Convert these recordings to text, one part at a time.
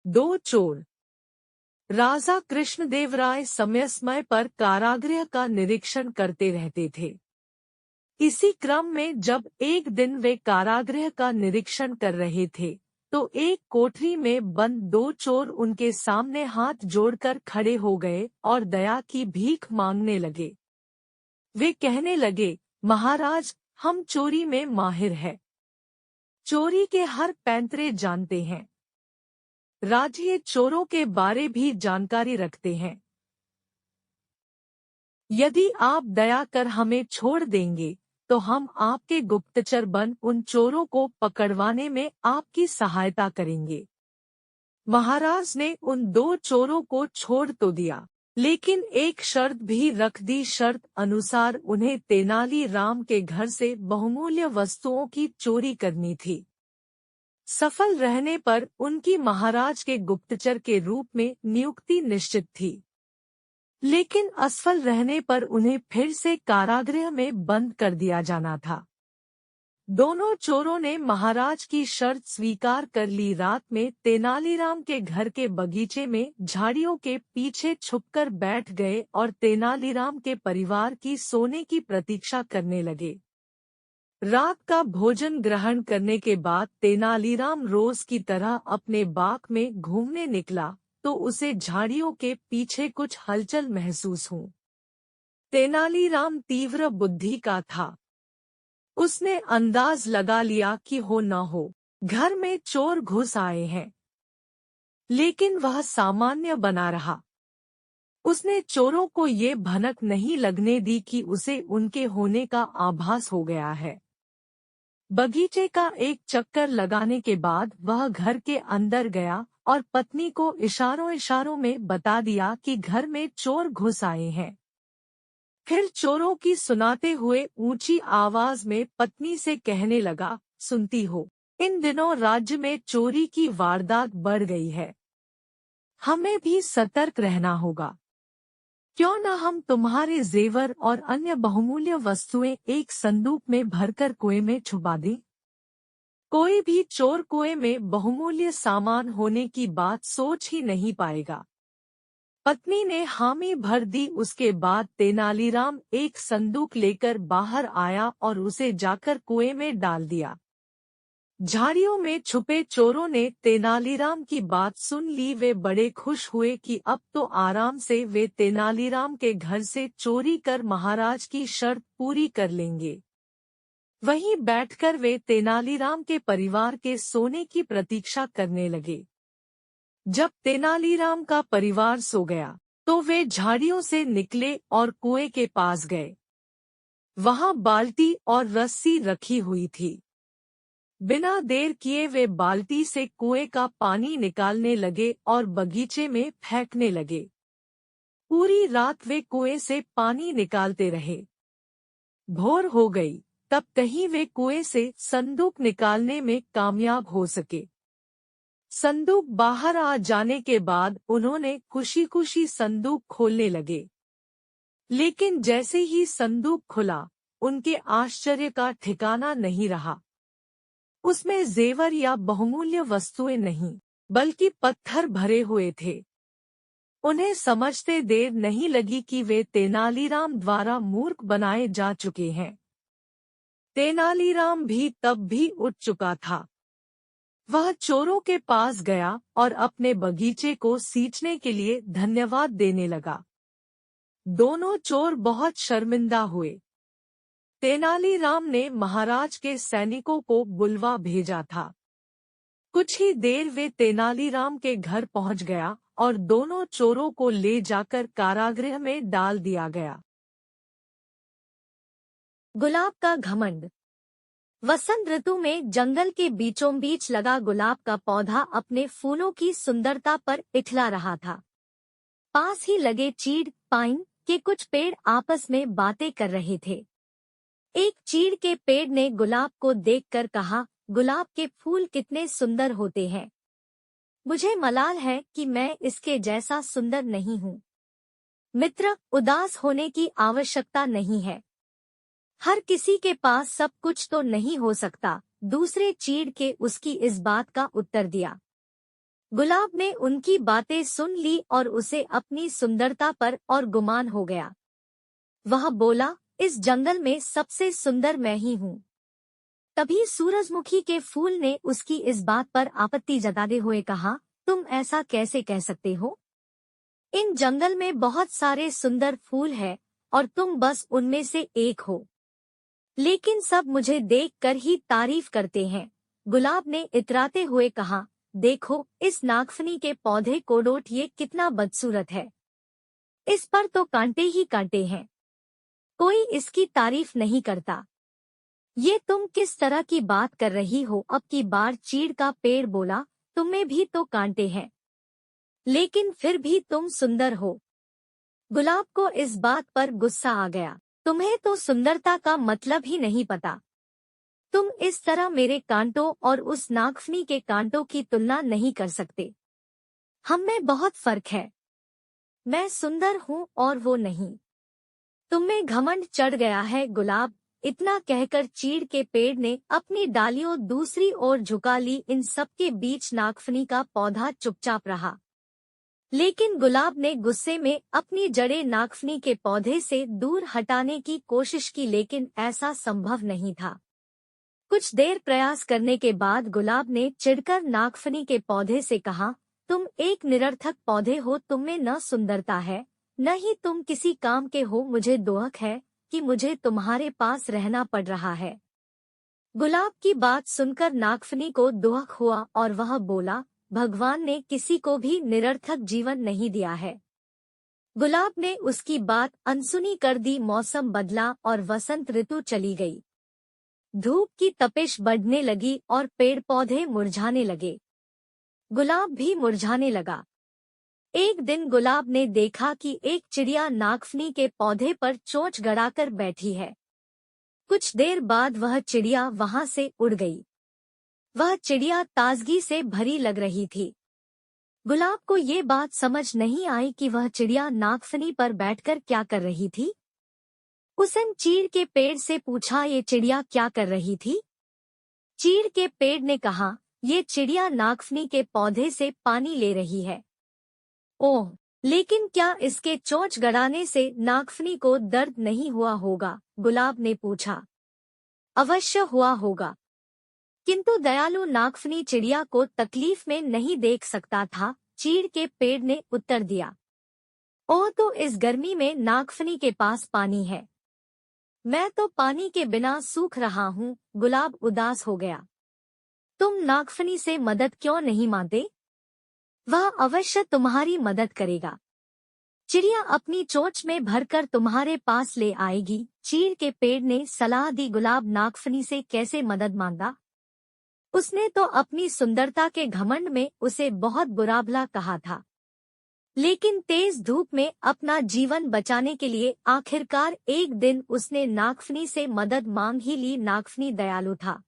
दो चोर। राजा कृष्णदेवराय समय समय पर कारागृह का निरीक्षण करते रहते थे। इसी क्रम में जब एक दिन वे कारागृह का निरीक्षण कर रहे थे, तो एक कोठरी में बंद दो चोर उनके सामने हाथ जोड़कर खड़े हो गए और दया की भीख मांगने लगे। वे कहने लगे, महाराज, हम चोरी में माहिर हैं। चोरी के हर पैंतरे जानते हैं। राजीय चोरों के बारे भी जानकारी रखते हैं। यदि आप दया कर हमें छोड़ देंगे तो हम आपके गुप्तचर बन उन चोरों को पकड़वाने में आपकी सहायता करेंगे। महाराज ने उन दो चोरों को छोड़ तो दिया, लेकिन एक शर्त भी रख दी। शर्त अनुसार उन्हें तेनाली राम के घर से बहुमूल्य वस्तुओं की चोरी करनी थी। सफल रहने पर उनकी महाराज के गुप्तचर के रूप में नियुक्ति निश्चित थी, लेकिन असफल रहने पर उन्हें फिर से कारागृह में बंद कर दिया जाना था। दोनों चोरों ने महाराज की शर्त स्वीकार कर ली। रात में तेनालीराम के घर के बगीचे में झाड़ियों के पीछे छुपकर बैठ गए और तेनालीराम के परिवार की सोने की प्रतीक्षा करने लगे। रात का भोजन ग्रहण करने के बाद तेनालीराम रोज की तरह अपने बाग में घूमने निकला, तो उसे झाड़ियों के पीछे कुछ हलचल महसूस हुई। तेनालीराम तीव्र बुद्धि का था। उसने अंदाज लगा लिया कि हो न हो घर में चोर घुस आए हैं, लेकिन वह सामान्य बना रहा। उसने चोरों को ये भनक नहीं लगने दी कि उसे उनके होने का आभास हो गया है। बगीचे का एक चक्कर लगाने के बाद वह घर के अंदर गया और पत्नी को इशारों इशारों में बता दिया कि घर में चोर घुस आए हैं। फिर चोरों की सुनाते हुए ऊंची आवाज में पत्नी से कहने लगा, सुनती हो, इन दिनों राज्य में चोरी की वारदात बढ़ गई है। हमें भी सतर्क रहना होगा। क्यों न हम तुम्हारे जेवर और अन्य बहुमूल्य वस्तुएं एक संदूक में भरकर कुएं में छुपा दें। कोई भी चोर कुएं में बहुमूल्य सामान होने की बात सोच ही नहीं पाएगा। पत्नी ने हामी भर दी। उसके बाद तेनालीराम एक संदूक लेकर बाहर आया और उसे जाकर कुएं में डाल दिया। झाड़ियों में छुपे चोरों ने तेनालीराम की बात सुन ली। वे बड़े खुश हुए कि अब तो आराम से वे तेनालीराम के घर से चोरी कर महाराज की शर्त पूरी कर लेंगे। वहीं बैठकर वे तेनालीराम के परिवार के सोने की प्रतीक्षा करने लगे। जब तेनालीराम का परिवार सो गया, तो वे झाड़ियों से निकले और कुएं के पास गए। वहां बाल्टी और रस्सी रखी हुई थी। बिना देर किए वे बाल्टी से कुएं का पानी निकालने लगे और बगीचे में फेंकने लगे। पूरी रात वे कुएं से पानी निकालते रहे। भोर हो गई, तब कहीं वे कुएं से संदूक निकालने में कामयाब हो सके। संदूक बाहर आ जाने के बाद उन्होंने खुशी खुशी संदूक खोलने लगे। लेकिन जैसे ही संदूक खुला, उनके आश्चर्य का ठिकाना नहीं रहा। उसमें जेवर या बहुमूल्य वस्तुएं नहीं, बल्कि पत्थर भरे हुए थे। उन्हें समझते देर नहीं लगी कि वे तेनालीराम द्वारा मूर्ख बनाए जा चुके हैं। तेनालीराम भी तब भी उठ चुका था। वह चोरों के पास गया और अपने बगीचे को सींचने के लिए धन्यवाद देने लगा। दोनों चोर बहुत शर्मिंदा हुए। तेनालीराम ने महाराज के सैनिकों को बुलवा भेजा था। कुछ ही देर वे तेनालीराम के घर पहुंच गया और दोनों चोरों को ले जाकर कारागृह में डाल दिया गया। गुलाब का घमंड। वसंत ऋतु में जंगल के बीचों बीच लगा गुलाब का पौधा अपने फूलों की सुंदरता पर इठला रहा था। पास ही लगे चीड़, पाइन के कुछ पेड़ आपस में बातें कर रहे थे। एक चीड़ के पेड़ ने गुलाब को देखकर कहा, गुलाब के फूल कितने सुंदर होते हैं। मुझे मलाल है कि मैं इसके जैसा सुंदर नहीं हूँ। मित्र, उदास होने की आवश्यकता नहीं है। हर किसी के पास सब कुछ तो नहीं हो सकता। दूसरे चीड़ के उसकी इस बात का उत्तर दिया। गुलाब ने उनकी बातें सुन ली और उसे अपनी सुंदरता पर और गुमान हो गया। वह बोला, इस जंगल में सबसे सुंदर मैं ही हूँ। तभी सूरजमुखी के फूल ने उसकी इस बात पर आपत्ति जताते हुए कहा, तुम ऐसा कैसे कह सकते हो? इन जंगल में बहुत सारे सुंदर फूल हैं और तुम बस उनमें से एक हो। लेकिन सब मुझे देखकर ही तारीफ करते हैं। गुलाब ने इतराते हुए कहा, देखो इस नागफनी के पौधे को डोट, ये कितना बदसूरत है। इस पर तो कांटे ही कांटे हैं, कोई इसकी तारीफ नहीं करता। ये तुम किस तरह की बात कर रही हो? अब की बार चीड़ का पेड़ बोला, तुम्हें भी तो कांटे हैं, लेकिन फिर भी तुम सुंदर हो। गुलाब को इस बात पर गुस्सा आ गया। तुम्हें तो सुंदरता का मतलब ही नहीं पता। तुम इस तरह मेरे कांटों और उस नागफनी के कांटों की तुलना नहीं कर सकते। हम में बहुत फर्क है। मैं सुंदर हूँ और वो नहीं। तुम्हें घमंड चढ़ गया है गुलाब। इतना कहकर चीड़ के पेड़ ने अपनी डालियों दूसरी ओर झुका ली। इन सबके बीच नागफनी का पौधा चुपचाप रहा, लेकिन गुलाब ने गुस्से में अपनी जड़ें नागफनी के पौधे से दूर हटाने की कोशिश की, लेकिन ऐसा संभव नहीं था। कुछ देर प्रयास करने के बाद गुलाब ने चिढ़कर नागफनी के पौधे से कहा, तुम एक निरर्थक पौधे हो, तुममें न सुंदरता है न ही तुम किसी काम के हो। मुझे दुख है कि मुझे तुम्हारे पास रहना पड़ रहा है। गुलाब की बात सुनकर नागफनी को दुख हुआ और वह बोला, भगवान ने किसी को भी निरर्थक जीवन नहीं दिया है। गुलाब ने उसकी बात अनसुनी कर दी। मौसम बदला और वसंत ऋतु चली गई। धूप की तपिश बढ़ने लगी और पेड़ पौधे मुरझाने लगे। गुलाब भी मुरझाने लगा। एक दिन गुलाब ने देखा कि एक चिड़िया नागफनी के पौधे पर चोंच गड़ाकर बैठी है। कुछ देर बाद वह चिड़िया वहां से उड़ गई। वह चिड़िया ताजगी से भरी लग रही थी। गुलाब को ये बात समझ नहीं आई कि वह चिड़िया नागफनी पर बैठकर क्या कर रही थी। उसने चीड़ के पेड़ से पूछा, ये चिड़िया क्या कर रही थी? चीड़ के पेड़ ने कहा, ये चिड़िया नागफनी के पौधे से पानी ले रही है। ओह, लेकिन क्या इसके चोंच गड़ाने से नागफनी को दर्द नहीं हुआ होगा? गुलाब ने पूछा। अवश्य हुआ होगा, किंतु दयालु नागफनी चिड़िया को तकलीफ में नहीं देख सकता था। चीड़ के पेड़ ने उत्तर दिया, ओह, तो इस गर्मी में नागफनी के पास पानी है। मैं तो पानी के बिना सूख रहा हूँ। गुलाब उदास हो गया। तुम नागफनी से मदद क्यों नहीं मांगते? वह अवश्य तुम्हारी मदद करेगा। चिड़िया अपनी चोंच में भरकर तुम्हारे पास ले आएगी। चीड़ के पेड़ ने सलाह दी। गुलाब नागफनी से कैसे मदद मांगा? उसने तो अपनी सुंदरता के घमंड में उसे बहुत बुरा भला कहा था, लेकिन तेज धूप में अपना जीवन बचाने के लिए आखिरकार एक दिन उसने नागफनी से मदद मांग ही ली। नागफनी दयालु था,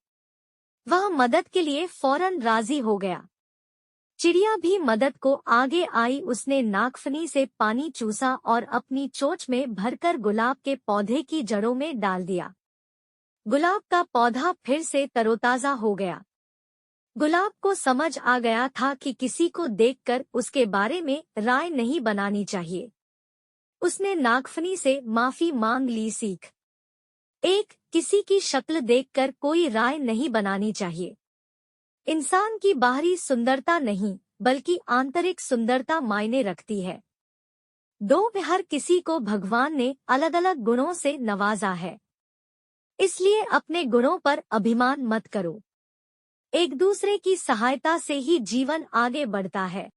वह मदद के लिए फौरन राजी हो गया। चिड़िया भी मदद को आगे आई। उसने नागफनी से पानी चूसा और अपनी चोंच में भरकर गुलाब के पौधे की जड़ों में डाल दिया। गुलाब का पौधा फिर से तरोताजा हो गया। गुलाब को समझ आ गया था कि किसी को देखकर उसके बारे में राय नहीं बनानी चाहिए। उसने नागफनी से माफी मांग ली। सीख एक, किसी की शक्ल देखकर कोई राय नहीं बनानी चाहिए। इंसान की बाहरी सुंदरता नहीं बल्कि आंतरिक सुंदरता मायने रखती है। दो, हर किसी को भगवान ने अलग अलग गुणों से नवाजा है, इसलिए अपने गुणों पर अभिमान मत करो। एक दूसरे की सहायता से ही जीवन आगे बढ़ता है।